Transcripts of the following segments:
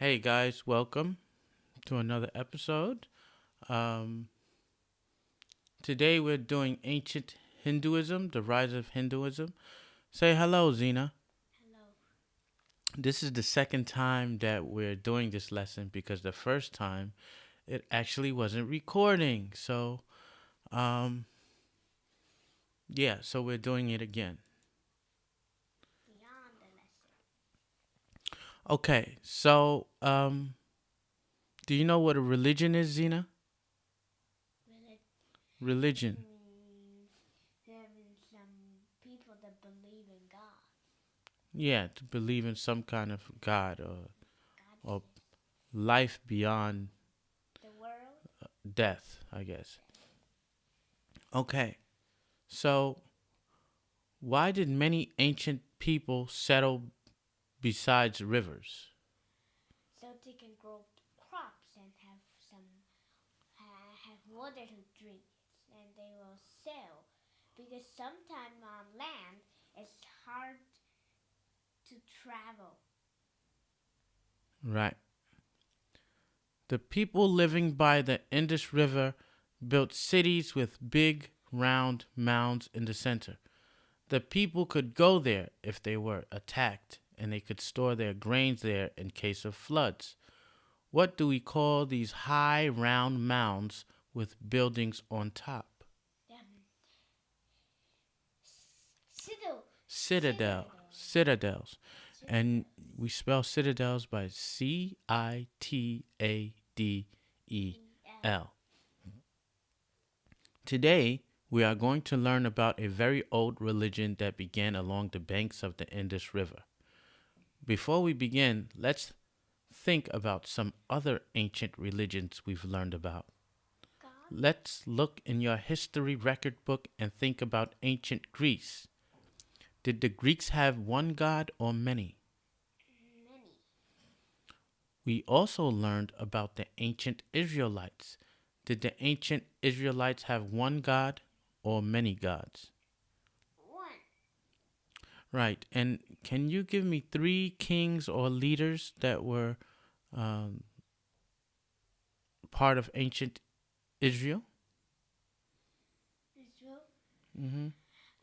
Hey guys, welcome to another episode. Um, Today we're doing ancient Hinduism, the rise of Hinduism. Say hello, Zena. Hello. This is the second time that we're doing this lesson because the first time it actually wasn't recording. Um, so we're doing it again. Beyond the lesson. Okay, do you know what a religion is, Zena? Relig- Religion. Having some people that believe in God. Yeah, to believe in some kind of God God or exists. life beyond The world. death, I guess. Okay, so why did many ancient people settle besides rivers? So they can grow crops and have have water to drink. And they will sell. Because sometimes on land it's hard to travel. Right. The people living by the Indus River built cities with big, round mounds in the center. The people could go there if they were attacked, and they could store their grains there in case of floods. What do we call these high, round mounds with buildings on top? Um, citadel. Citadels. And Citadel. we spell citadels by Citadel. Today, we are going to learn about a very old religion that began along the banks of the Indus River. Before we begin, let's think about some other ancient religions we've learned about. God. Let's look in your history record book and think about ancient Greece. Did the Greeks have one god or many? Many. We also learned about the ancient Israelites. Did the ancient Israelites have one god or many gods? One. Right. And can you give me three kings or leaders that were um, part of ancient Israel? Israel. Mm-hmm.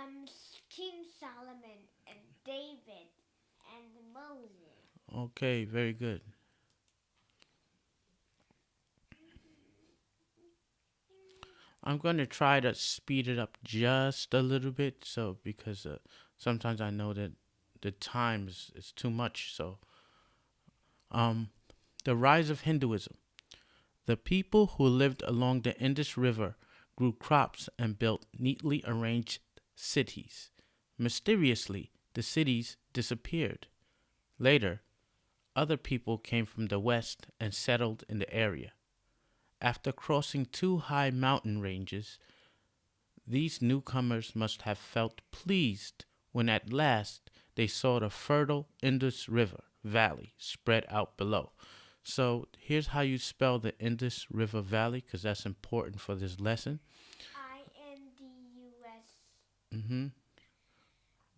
um, King Solomon and David and Moses. Okay, very good. I'm going to try to speed it up just a little bit, so because sometimes I know that the time is too much. Um, the rise of Hinduism. The people who lived along the Indus River grew crops and built neatly arranged cities. Mysteriously, the cities disappeared. Later, other people came from the west and settled in the area. After crossing two high mountain ranges, these newcomers must have felt pleased when at last they saw the fertile Indus River Valley spread out below. So here's how you spell the Indus River Valley, because that's important for this lesson. Indus. Mm-hmm.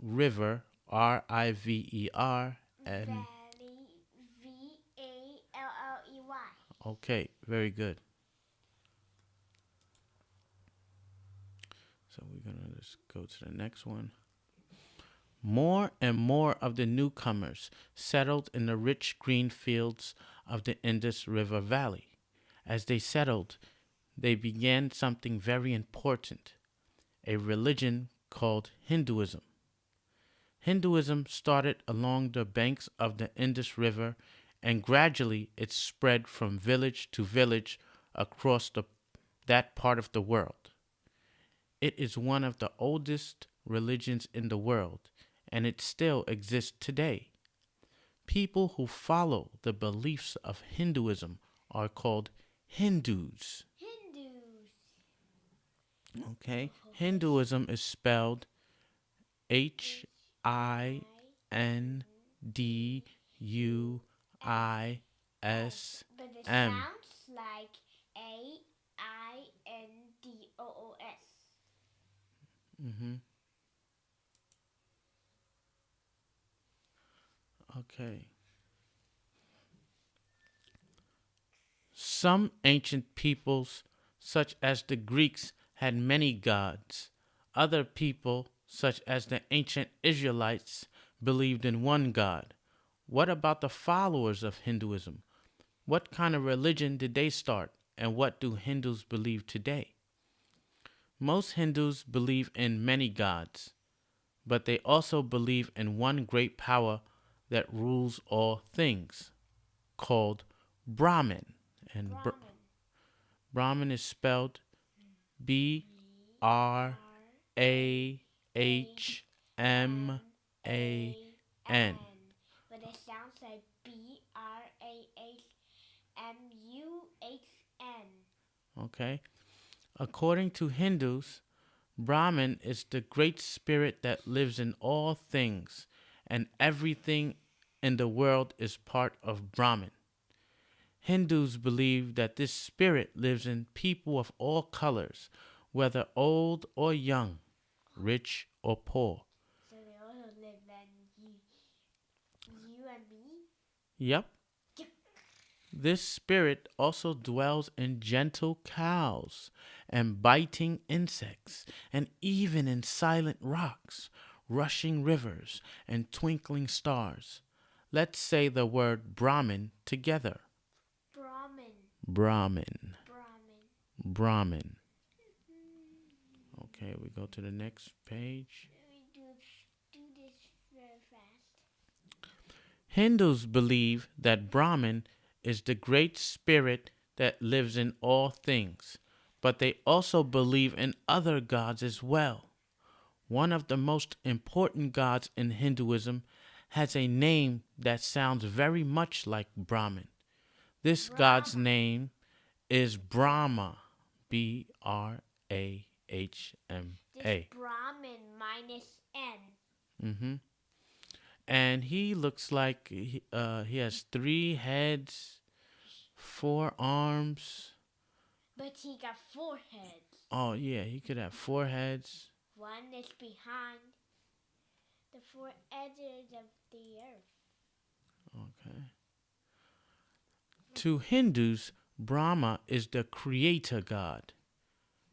River, River, and Valley. Valley. okay, very good. So we're gonna just go to the next one. More and more of the newcomers settled in the rich green fields of the Indus River Valley. As they settled, they began something very important, a religion called Hinduism. Hinduism started along the banks of the Indus River, and gradually it spread from village to village across that part of the world. It is one of the oldest religions in the world, and it still exists today. People who follow the beliefs of Hinduism are called Hindus. Hindus. Okay? Oh, Hinduism is spelled H I N D U I S But it M. sounds like Indos. Mm-hmm. Okay. Some ancient peoples, such as the Greeks, had many gods. Other people, such as the ancient Israelites, believed in one god. What about the followers of Hinduism? What kind of religion did they start, and what do Hindus believe today? Most Hindus believe in many gods, but they also believe in one great power that rules all things, called Brahman. And Brahman. Brahman is spelled B R A H M A N. But it sounds like BRAHMUHN. Okay? According to Hindus, Brahman is the great spirit that lives in all things, and everything in the world is part of Brahman. Hindus believe that this spirit lives in people of all colors, whether old or young, rich or poor. So they also live in you and me? Yep. This spirit also dwells in gentle cows and biting insects, and even in silent rocks, rushing rivers, and twinkling stars. Let's say the word Brahmin together. Brahmin. Brahmin. Brahmin. Brahmin. Okay, we go to the next page. We do this very fast. Hindus believe that Brahman is the great spirit that lives in all things, but they also believe in other gods as well. One of the most important gods in Hinduism has a name that sounds very much like Brahman. This god's name is Brahma. Brahma. This Brahmin minus N. Mm-hmm. And he looks like he has 3 heads, 4 arms. But he got 4 heads. Oh yeah, he could have 4 heads. One is behind the 4 edges of the earth. Okay. To Hindus, Brahma is the creator god.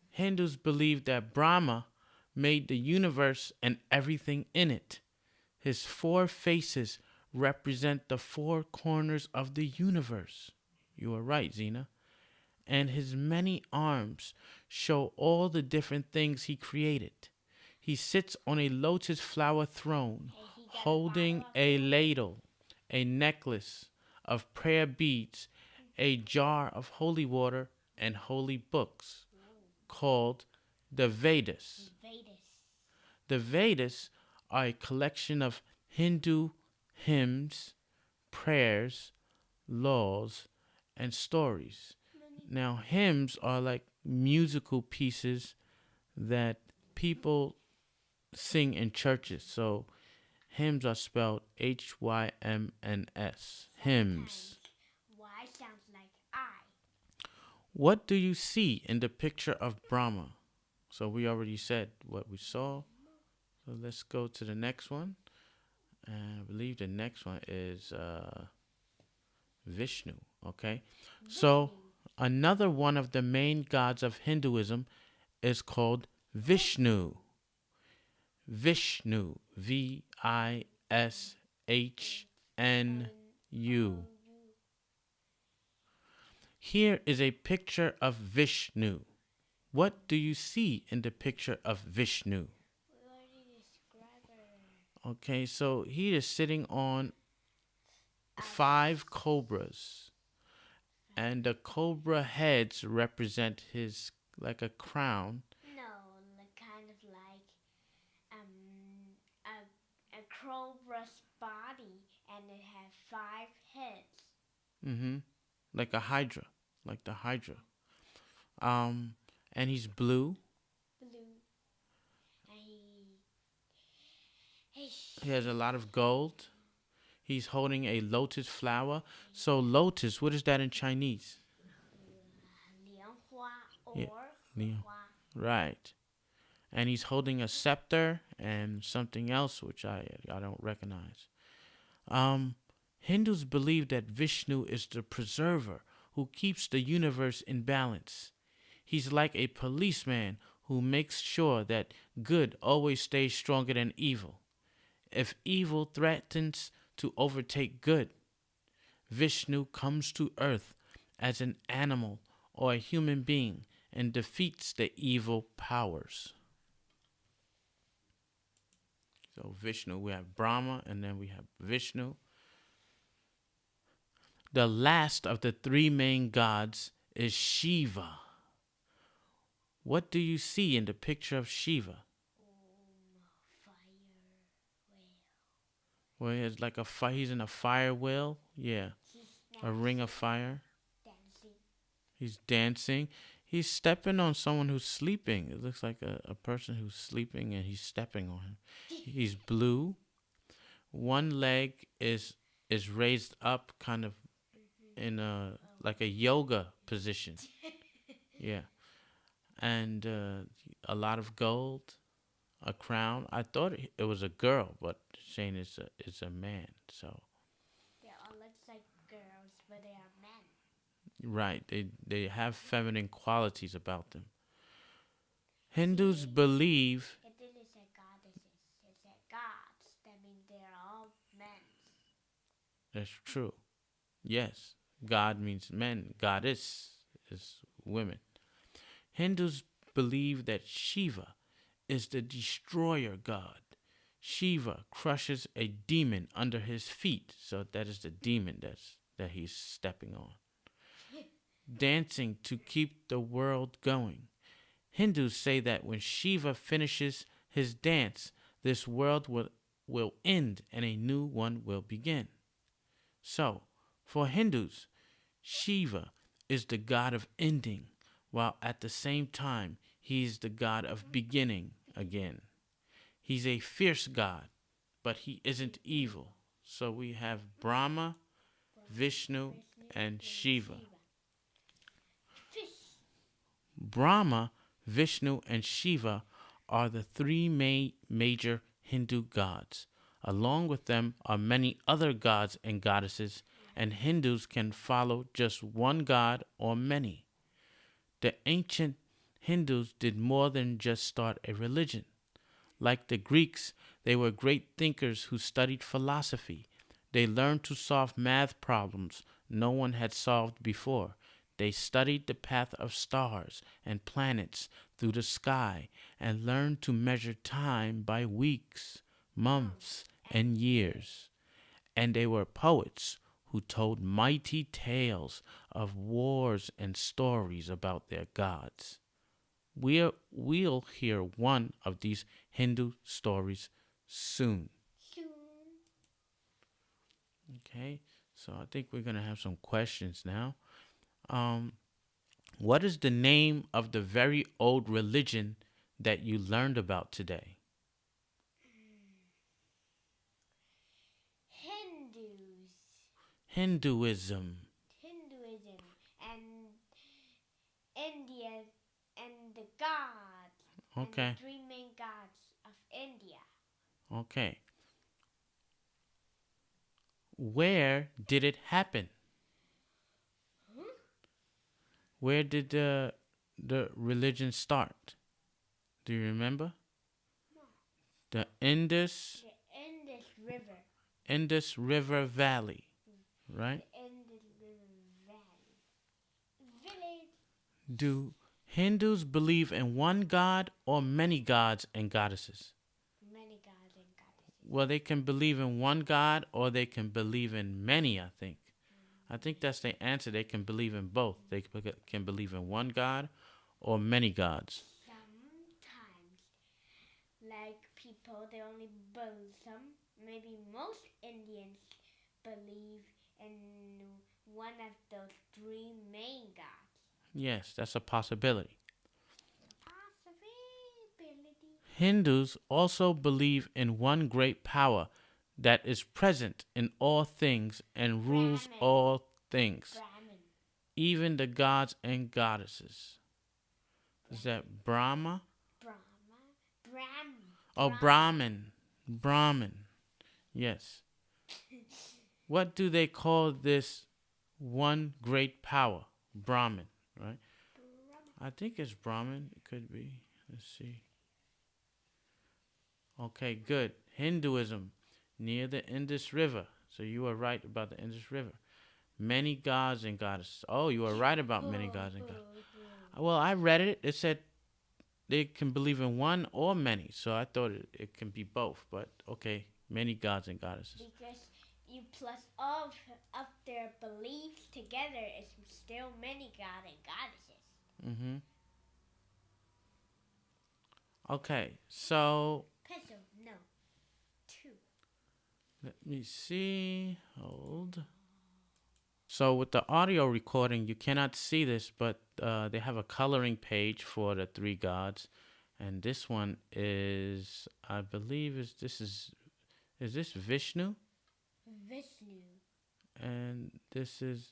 Hindus believe that Brahma made the universe and everything in it. His 4 faces represent the 4 corners of the universe. You are right, Zena. And his many arms show all the different things he created. He sits on a lotus flower throne, holding a ladle, a necklace of prayer beads, a jar of holy water, and holy books called the Vedas. The Vedas are a collection of Hindu hymns, prayers, laws, and stories. Now, hymns are like musical pieces that people sing in churches. So, hymns are spelled Hymns. Hymns. Y sounds like I. What do you see in the picture of Brahma? So, we already said what we saw. So, let's go to the next one. And I believe the next one is Vishnu. Okay. So, another one of the main gods of Hinduism is called Vishnu. Vishnu. Vishnu. Here is a picture of Vishnu. What do you see in the picture of Vishnu? Okay, so he is sitting on 5 cobras. And the cobra heads represent his, like a crown. No, kind of like a cobra's body, and it has 5 heads. Mm-hmm. Like a hydra, like the hydra. And he's blue. And he has a lot of gold. He's holding a lotus flower. So lotus, what is that in Chinese? 莲花 or Yeah. Right. And he's holding a scepter and something else which I don't recognize. Hindus believe that Vishnu is the preserver who keeps the universe in balance. He's like a policeman who makes sure that good always stays stronger than evil. If evil threatens to overtake good, Vishnu comes to earth as an animal or a human being and defeats the evil powers. So Vishnu, we have Brahma and then we have Vishnu. The last of the three main gods is Shiva. What do you see in the picture of Shiva? Fire whale. Well, it's like a fire. He's in a fire wheel. Yeah, a ring of fire. Dancing. He's dancing. He's stepping on someone who's sleeping. It looks like a person who's sleeping and he's stepping on him. He's blue. One leg is raised up, kind of in a like a yoga position. Yeah, and a lot of gold, a crown. I thought it was a girl, but Shane is a man. So They all look like girls, but they are men. right, they have feminine qualities about them. Hindus believe. It didn't say goddesses. It said gods. That means they're all men. That's true. Yes, God means men. Goddess is women. Hindus believe that Shiva is the destroyer god. Shiva crushes a demon under his feet, so that is the demon that he's stepping on. Dancing to keep the world going. Hindus say that when Shiva finishes his dance, this world will end and a new one will begin. So, for Hindus, Shiva is the god of ending, while at the same time he is the god of beginning again. He's a fierce god, but he isn't evil. So we have Brahma, Vishnu, and Shiva. Fish. Brahma, Vishnu, and Shiva are the three major Hindu gods. Along with them are many other gods and goddesses, and Hindus can follow just one god or many. The ancient Hindus did more than just start a religion. Like the Greeks, they were great thinkers who studied philosophy. They learned to solve math problems no one had solved before. They studied the path of stars and planets through the sky and learned to measure time by weeks, months, and years. And they were poets who told mighty tales of wars and stories about their gods. We'll hear one of these Hindu stories soon. Okay, so I think we're going to have some questions now. What is the name of the very old religion that you learned about today? Hinduism. Hinduism and India and the gods. Okay. And the three main gods of India. Okay. Where did it happen? Where did the religion start? Do you remember? No. The Indus River. Indus River Valley, right? The Indus River Valley. Village. Do Hindus believe in one god or many gods and goddesses? Many gods and goddesses. Well, they can believe in one god or they can believe in many, I think. I think that's the answer. They can believe in both. They can believe in one god or many gods. Sometimes, like people, they only believe some. Maybe most Indians believe in one of those three main gods. Yes, that's a possibility. Possibility. Hindus also believe in one great power that is present in all things and rules Brahman. all things, Brahman. even the gods and goddesses. Is that Brahma? Oh, Brahman. Brahman. Yes. What do they call this one great power. Brahman, right? Brahma. I think it's Brahman. It could be. Let's see. Okay, good. Hinduism, near the Indus River. So you were right about the Indus River. Many gods and goddesses. Oh, you were right about many Boo, gods and goddesses. boo, boo. Well, I read it. It said they can believe in one or many. So I thought it can be both. But okay, many gods and goddesses. Because you plus all of their beliefs together is still many god and goddesses. Mm-hmm. Okay, so Peso, no. Two. let me see. Hold. So with the audio recording, you cannot see this, but they have a coloring page for the three gods, and this one is, I believe, is this Vishnu, Vishnu. and this is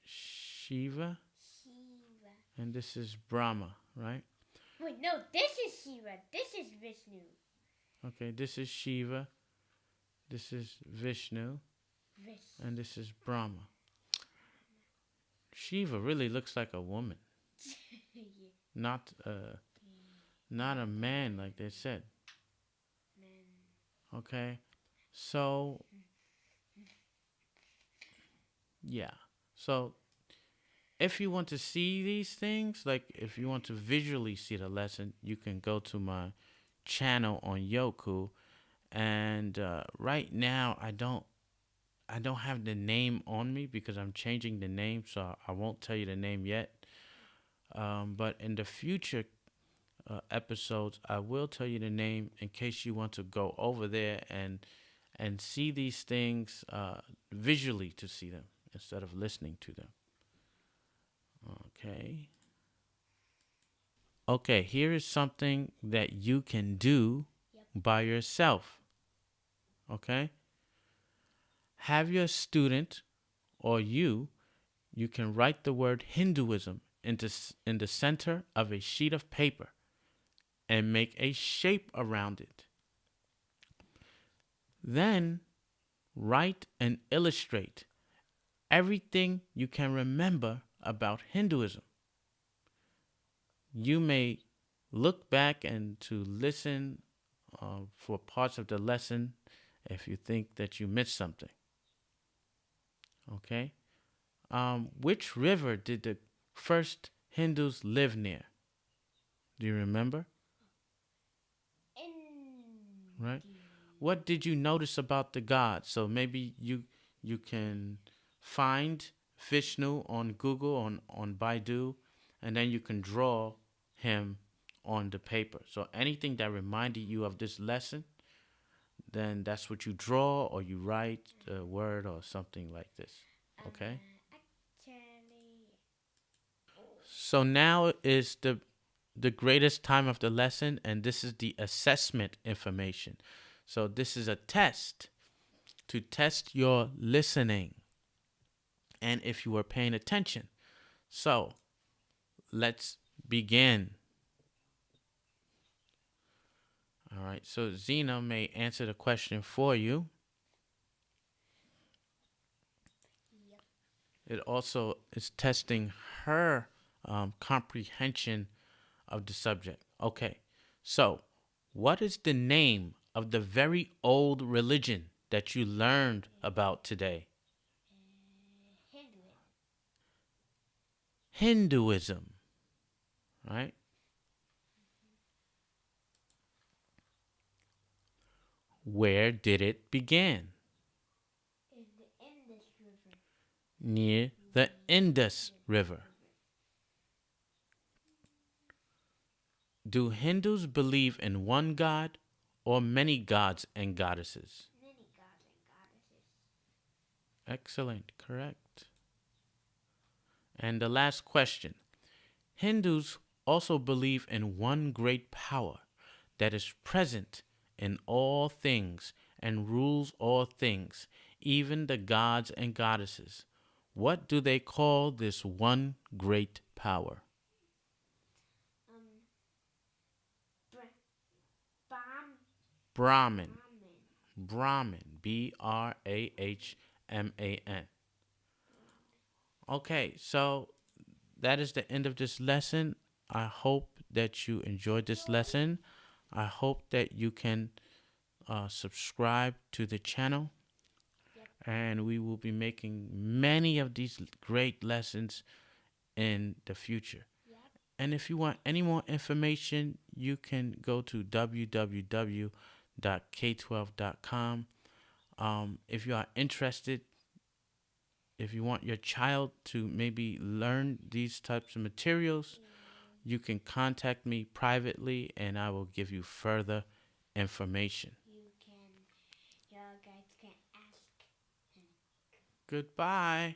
Shiva, Shiva. and this is Brahma, right? Wait, no, this is Shiva. This is Vishnu. Okay, this is Shiva, this is Vishnu, Vishnu. and this is Brahma. Shiva really looks like a woman, Yeah. not a man like they said. Man. Okay, so yeah, so if you want to see these things, like if you want to visually see the lesson, you can go to my channel on Yoku, and right now I don't have the name on me because I'm changing the name, so I won't tell you the name yet. But in the future episodes, I will tell you the name in case you want to go over there and see these things visually to see them instead of listening to them. Okay. Okay, here is something that you can do by yourself. Okay? Have your student or you can write the word Hinduism in the center of a sheet of paper and make a shape around it. Then write and illustrate everything you can remember about Hinduism. You may look back and to listen for parts of the lesson if you think that you missed something. Okay? Which river did the first Hindus live near? Do you remember? Right? What did you notice about the gods? So maybe you can find Vishnu on Google on Baidu, and then you can draw him on the paper. So anything that reminded you of this lesson, then that's what you draw or you write a word or something like this. Okay? Actually. So now is the greatest time of the lesson, and this is the assessment information. So this is a test to test your listening and if you were paying attention. So let's begin. All right, so Zena may answer the question for you. Yep. It also is testing her comprehension of the subject. Okay, so what is the name of the very old religion that you learned about today? Hinduism. Hinduism, right? Where did it begin? In the Indus River. Near the Indus River. Do Hindus believe in one god or many gods and goddesses? Many gods and goddesses. Excellent, correct. And the last question. Hindus also believe in one great power that is present in all things and rules all things, even the gods and goddesses. What do they call this one great power? Bam. Brahman. Brahman. Brahman. Okay, so that is the end of this lesson. I hope that you enjoyed this lesson. I hope that you can subscribe to the channel, Yep. and we will be making many of these great lessons in the future. Yep. And if you want any more information, you can go to www.k12.com. If you are interested, if you want your child to maybe learn these types of materials, you can contact me privately and I will give you further information. You guys can ask him. Goodbye.